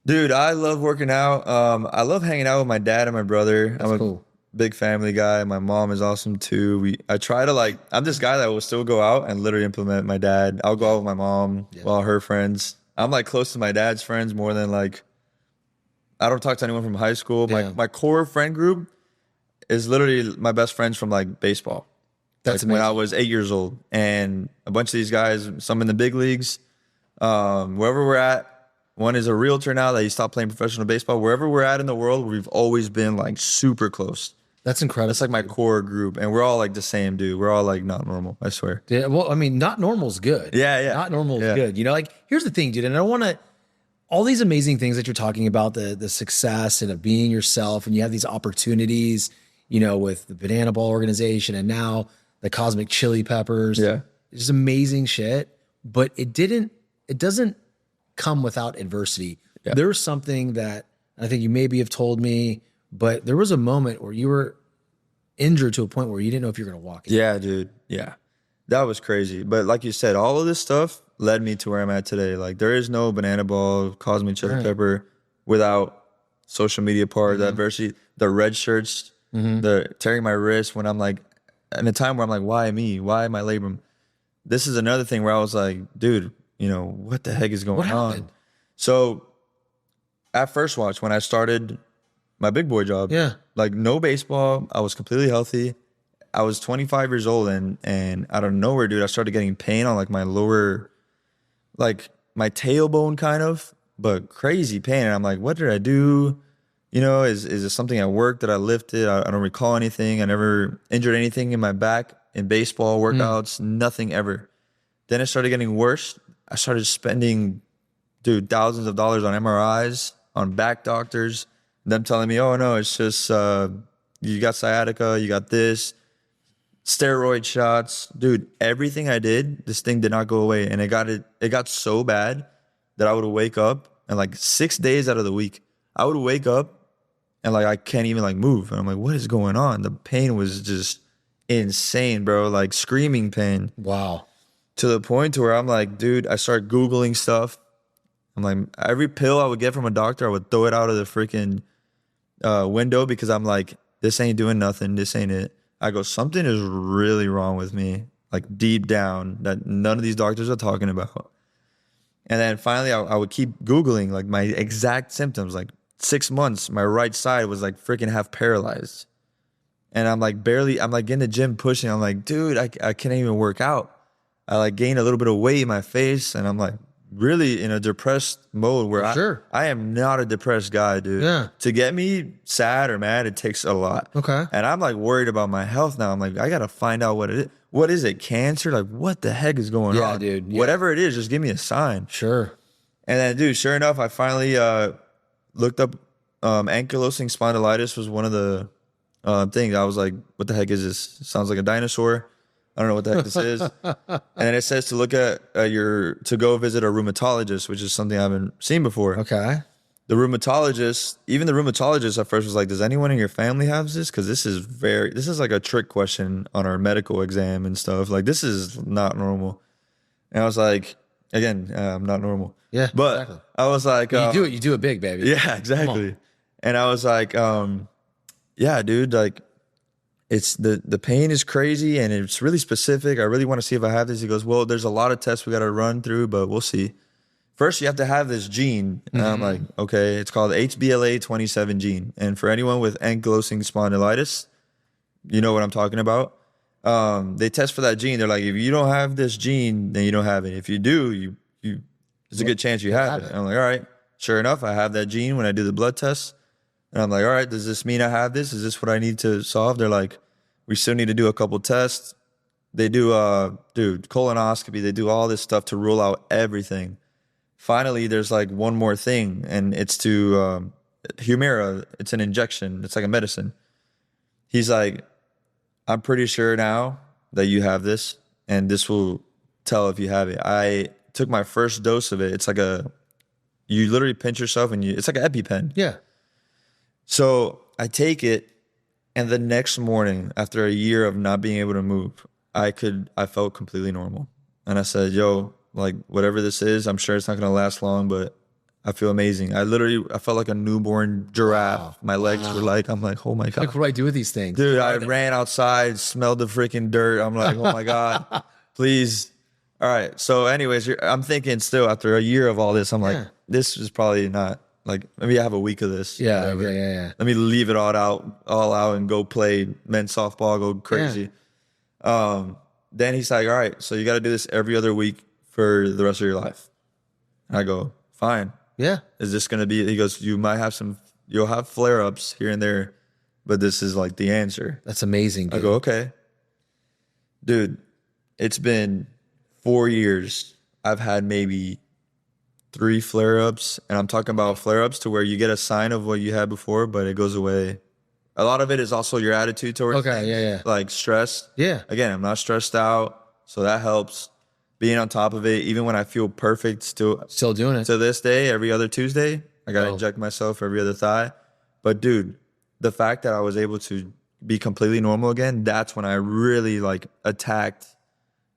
Dude, I love working out. I love hanging out with my dad and my brother. I'm a big family guy. My mom is awesome too. I try to I'm this guy that will still go out and literally implement my dad. I'll go out with my mom while her friends. I'm like close to my dad's friends more than like, I don't talk to anyone from high school. My core friend group is literally my best friends from like baseball. That's like when I was 8 years old, and a bunch of these guys, some in the big leagues, wherever we're at. One is a realtor now that he stopped playing professional baseball. Wherever we're at in the world, we've always been like super close. That's incredible. That's like my core group, and we're all like the same, dude. We're all like not normal, I swear. Yeah, well, I mean, not normal is good. Yeah. Not normal is good. You know, like here's the thing, dude, and I want to. All these amazing things that you're talking about, the success and of being yourself, and you have these opportunities, you know, with the Banana Ball organization and now the Cosmic Chili Peppers. Yeah. It's just amazing shit. But it doesn't come without adversity. Yeah. There was something that I think you maybe have told me, but there was a moment where you were injured to a point where you didn't know if you were going to walk again. Yeah, dude. Yeah. That was crazy. But like you said, all of this stuff led me to where I'm at today. Like there is no Banana Ball, Cosmic Chili Pepper without social media part, the adversity, the red shirts, the tearing my wrist when I'm like, in a time where I'm like, why me? Why my labrum? This is another thing where I was like, dude, you know, what the heck is going on? So at first watch, when I started my big boy job, like no baseball, I was completely healthy. I was 25 years old and out of nowhere, dude, I started getting pain on like my lower, like my tailbone kind of, but crazy pain. And I'm like, what did I do? You know, is it something at work that I lifted? I don't recall anything. I never injured anything in my back in baseball, workouts, nothing ever. Then it started getting worse. I started spending, dude, thousands of dollars on MRIs, on back doctors, them telling me, oh no, it's just, you got sciatica, you got this, steroid shots. Dude, everything I did, this thing did not go away. And it got so bad that I would wake up and like 6 days out of the week, I would wake up and like I can't even like move. And I'm like, what is going on? The pain was just insane, bro. Like screaming pain. Wow. To the point to where I'm like, dude, I start Googling stuff. I'm like, every pill I would get from a doctor, I would throw it out of the freaking window because I'm like, this ain't doing nothing. This ain't it. I go, something is really wrong with me. like deep down that none of these doctors are talking about. And then finally I would keep Googling like my exact symptoms. Like 6 months, my right side was like freaking half paralyzed. And I'm like in the gym pushing. I'm like, dude, I can't even work out. I like gained a little bit of weight in my face. And I'm like really in a depressed mode where I am not a depressed guy, dude. Yeah. To get me sad or mad, it takes a lot. Okay. And I'm like worried about my health now. I'm like, I got to find out what it is. What is it? Cancer? Like, what the heck is going on? Yeah, dude. Yeah. Whatever it is, just give me a sign. Sure. And then, dude, sure enough, I finally looked up ankylosing spondylitis was one of the things. I was like, what the heck is this? It sounds like a dinosaur. I don't know what the heck this is. And then it says to look at to go visit a rheumatologist, which is something I haven't seen before. Okay. The rheumatologist at first was like, does anyone in your family have this? Because this is like a trick question on our medical exam and stuff. Like, this is not normal. And I was like, again, I'm not normal. Yeah, but exactly. I was like, you do it big, baby. Yeah, exactly. And I was like, yeah, dude, like it's the pain is crazy and it's really specific. I really want to see if I have this. He goes, well, there's a lot of tests we got to run through, but we'll see. First, you have to have this gene. And I'm like, okay, it's called HBLA27 gene. And for anyone with ankylosing spondylitis, you know what I'm talking about. They test for that gene. They're like, if you don't have this gene, then you don't have it. If you do, there's a good chance you have it. And I'm like, all right. Sure enough, I have that gene when I do the blood test. And I'm like, all right, does this mean I have this? Is this what I need to solve? They're like, we still need to do a couple tests. They do, colonoscopy. They do all this stuff to rule out everything. Finally, there's like one more thing, and it's to Humira. It's an injection. It's like a medicine. He's like, I'm pretty sure now that you have this, and this will tell if you have it. I took my first dose of it. It's like you literally pinch yourself, and it's like an EpiPen. Yeah. So I take it, and the next morning, after a year of not being able to move, I felt completely normal. And I said, yo, like whatever this is, I'm sure it's not going to last long, but I feel amazing. I felt like a newborn giraffe. Wow. My legs were like, I'm like, oh my God. Like, what do I do with these things? Dude, I ran outside, smelled the freaking dirt. I'm like, oh my God, please. All right. So anyways, I'm thinking still after a year of all this, I'm like, this is probably not like, maybe I have a week of this. Yeah. Let me leave it all out and go play men's softball, go crazy. Yeah. Then he's like, all right, so you got to do this every other week for the rest of your life. And I go, fine. Yeah. Is this going to be, he goes, you'll have flare-ups here and there, but this is like the answer. That's amazing, dude. I go, okay. Dude, it's been 4 years. I've had maybe 3 flare-ups, and I'm talking about flare-ups to where you get a sign of what you had before, but it goes away. A lot of it is also your attitude towards things, yeah. like stress. Yeah. Again, I'm not stressed out, so that helps. Being on top of it, even when I feel perfect, still doing it. To this day, every other Tuesday, I got to inject myself every other thigh. But dude, the fact that I was able to be completely normal again, that's when I really like attacked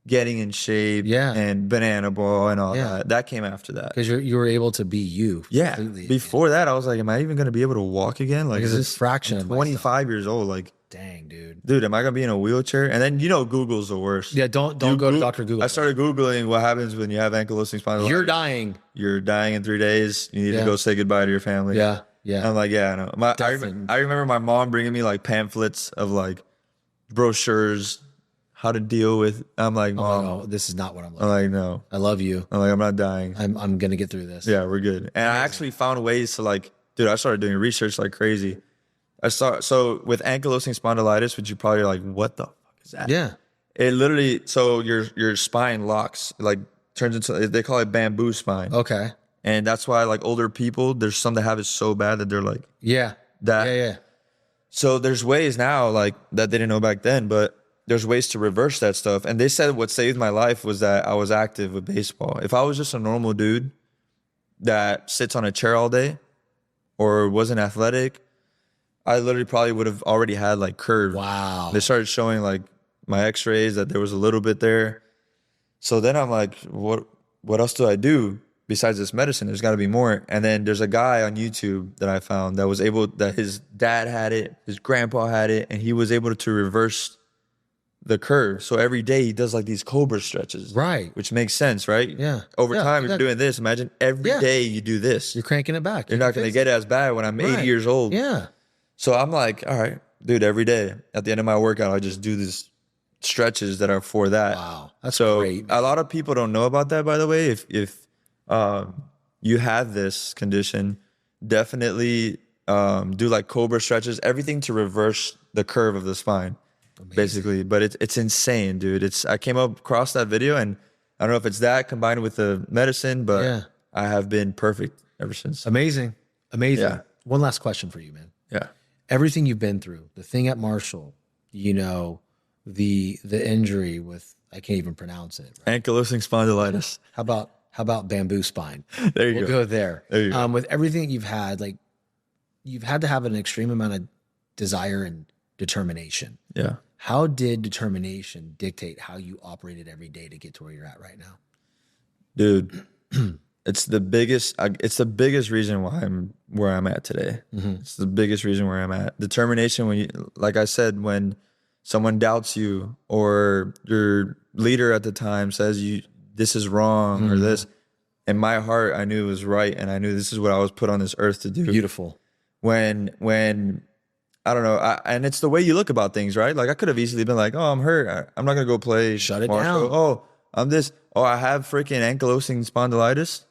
getting in shape and banana ball and all that. That came after that. Because you were able to be you. Yeah. Completely. Before that, I was like, am I even going to be able to walk again? Like, because it's a fraction of 25 years old. Like, dang, dude. Dude, am I going to be in a wheelchair? And then, Google's the worst. Yeah, don't go to Dr. Google. I started Googling what happens when you have ankylosing spondylitis. You're dying. You're dying in 3 days. You need to go say goodbye to your family. Yeah. I'm like, yeah, I know. I remember my mom bringing me like pamphlets of like brochures, how to deal with. I'm like, Mom, no, this is not what I'm looking. I'm like, no. I love you. I'm like, I'm not dying. I'm going to get through this. Yeah, we're good. And I actually found ways to like, dude, I started doing research like crazy. So with ankylosing spondylitis, which you probably are like, what the fuck is that? Yeah. It literally, so your spine locks, like turns into, they call it bamboo spine. Okay. And that's why like older people, there's some that have it so bad that they're like, yeah. So there's ways now like that they didn't know back then, but there's ways to reverse that stuff. And they said what saved my life was that I was active with baseball. If I was just a normal dude that sits on a chair all day or wasn't athletic, I literally probably would have already had like curves. Wow. They started showing like my x-rays that there was a little bit there. So then I'm like, what else do I do besides this medicine? There's got to be more. And then there's a guy on YouTube that I found that his dad had it, his grandpa had it, and he was able to reverse the curve. So every day he does like these cobra stretches. Right. Which makes sense, right? Yeah. Over Yeah, time, if exactly. you're doing this, imagine every day you do this. You're cranking it back. You're not going to get it as bad when I'm 80 years old. Yeah. So I'm like, all right, dude, every day at the end of my workout, I just do these stretches that are for that. Wow. That's so great. A lot of people don't know about that, by the way. If you have this condition, definitely do like cobra stretches, everything to reverse the curve of the spine. Amazing. Basically. But it's insane, dude. I came up across that video, and I don't know if it's that combined with the medicine, but I have been perfect ever since. Amazing. Yeah. One last question for you, man. Yeah. Everything you've been through, the thing at Marshall, you know, the injury with, I can't even pronounce it. Right? Ankylosing spondylitis. How about bamboo spine? There you we'll go. go there. There you go. With everything that you've had, like you've had to have an extreme amount of desire and determination. Yeah. How did determination dictate how you operated every day to get to where you're at right now? Dude, it's the biggest reason why I'm where I'm at today. Mm-hmm. It's the biggest reason where I'm at. Determination, when you, like I said, when someone doubts you or your leader at the time says this is wrong or this, in my heart, I knew it was right, and I knew this is what I was put on this earth to do. Beautiful. When I don't know, and it's the way you look about things, right? Like I could have easily been like, oh, I'm hurt. I'm not gonna go play. Shut it Marshall. down. Oh, I'm this. Oh, I have freaking ankylosing spondylitis.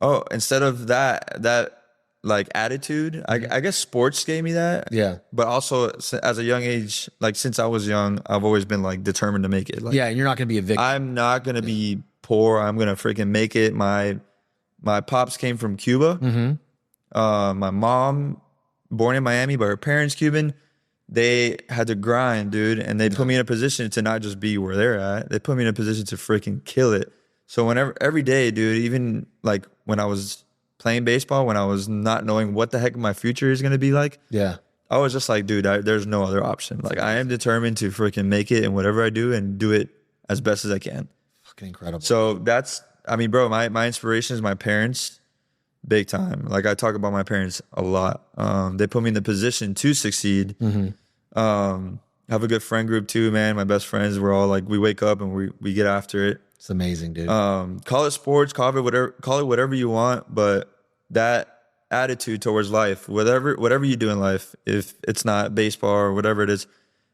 Oh, instead of that like attitude, I guess sports gave me that. Yeah. But also as a young age, like since I was young, I've always been like determined to make it. Like, yeah, and you're not gonna be a victim. I'm not gonna be poor. I'm gonna freaking make it. My pops came from Cuba. Mm-hmm. My mom, born in Miami, but her parents Cuban. They had to grind, dude, and they put me in a position to not just be where they're at. They put me in a position to freaking kill it. So every day, dude, even like when I was playing baseball, when I was not knowing what the heck my future is gonna be like, yeah, I was just like, dude, there's no other option. Like I am determined to freaking make it in whatever I do and do it as best as I can. Fucking incredible. So I mean, bro, my inspiration is my parents. Big time. Like I talk about my parents a lot. They put me in the position to succeed. Mm-hmm. Have a good friend group too, man. My best friends, we're all like, we wake up and we get after it. It's amazing, dude. Call it sports, call it whatever you want, but that attitude towards life, whatever you do in life, if it's not baseball or whatever it is,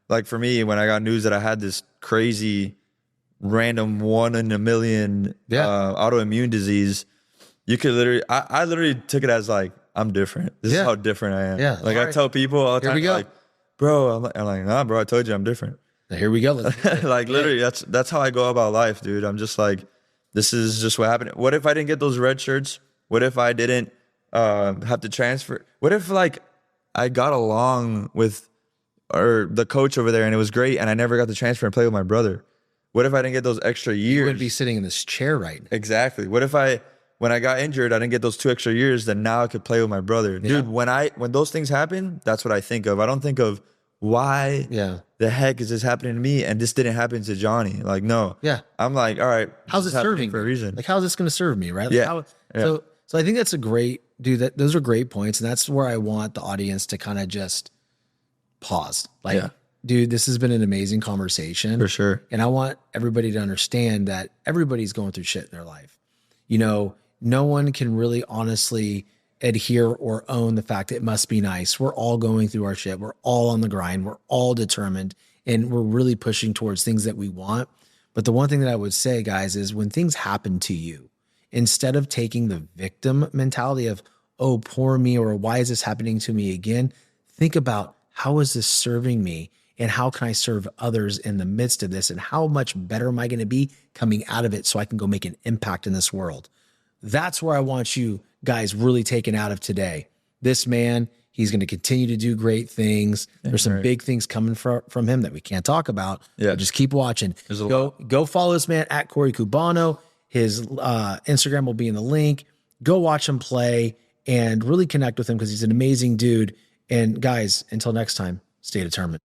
like for me, when I got news that I had this crazy random 1 in a million autoimmune disease, you could literally, I literally took it as like, I'm different. This is how different I am. Yeah. Like I tell people all the time, like, bro, I'm like, nah, bro, I told you I'm different. Now, here we go. Like literally, that's how I go about life, dude. I'm just like, this is just what happened. What if I didn't get those red shirts? What if I didn't have to transfer? What if like I got along with the coach over there and it was great and I never got to transfer and play with my brother? What if I didn't get those extra years? You wouldn't be sitting in this chair right now. Exactly. What if when I got injured, I didn't get those 2 extra years, then now I could play with my brother. Dude, when those things happen, that's what I think of. I don't think of why the heck is this happening to me and this didn't happen to Johnny. Like, no. Yeah. I'm like, all right. How's it serving for a reason? Like, how's this going to serve me, right? Like, So I think that's a great, dude, those are great points. And that's where I want the audience to kind of just pause. Like, dude, this has been an amazing conversation. For sure. And I want everybody to understand that everybody's going through shit in their life. You know, no one can really honestly adhere or own the fact that it must be nice. We're all going through our shit. We're all on the grind. We're all determined, and we're really pushing towards things that we want. But the one thing that I would say, guys, is when things happen to you, instead of taking the victim mentality of, oh, poor me, or why is this happening to me again? Think about, how is this serving me? And how can I serve others in the midst of this? And how much better am I going to be coming out of it so I can go make an impact in this world? That's where I want you guys really taken out of today. This man, he's going to continue to do great things. There's some big things coming from him that we can't talk about. Yeah. But just keep watching. Go follow this man at Cory Cubano. His Instagram will be in the link. Go watch him play and really connect with him because he's an amazing dude. And guys, until next time, stay determined.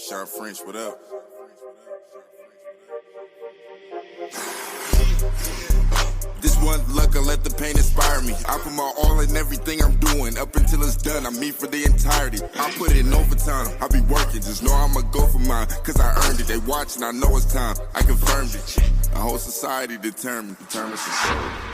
Shawn French, what up? This one one luck, I let the pain inspire me. I put my all in everything I'm doing. Up until it's done, I'm me for the entirety. I put it in overtime, I be working. Just know I'ma go for mine, cause I earned it. They watching, I know it's time, I confirmed it. A whole society determined society.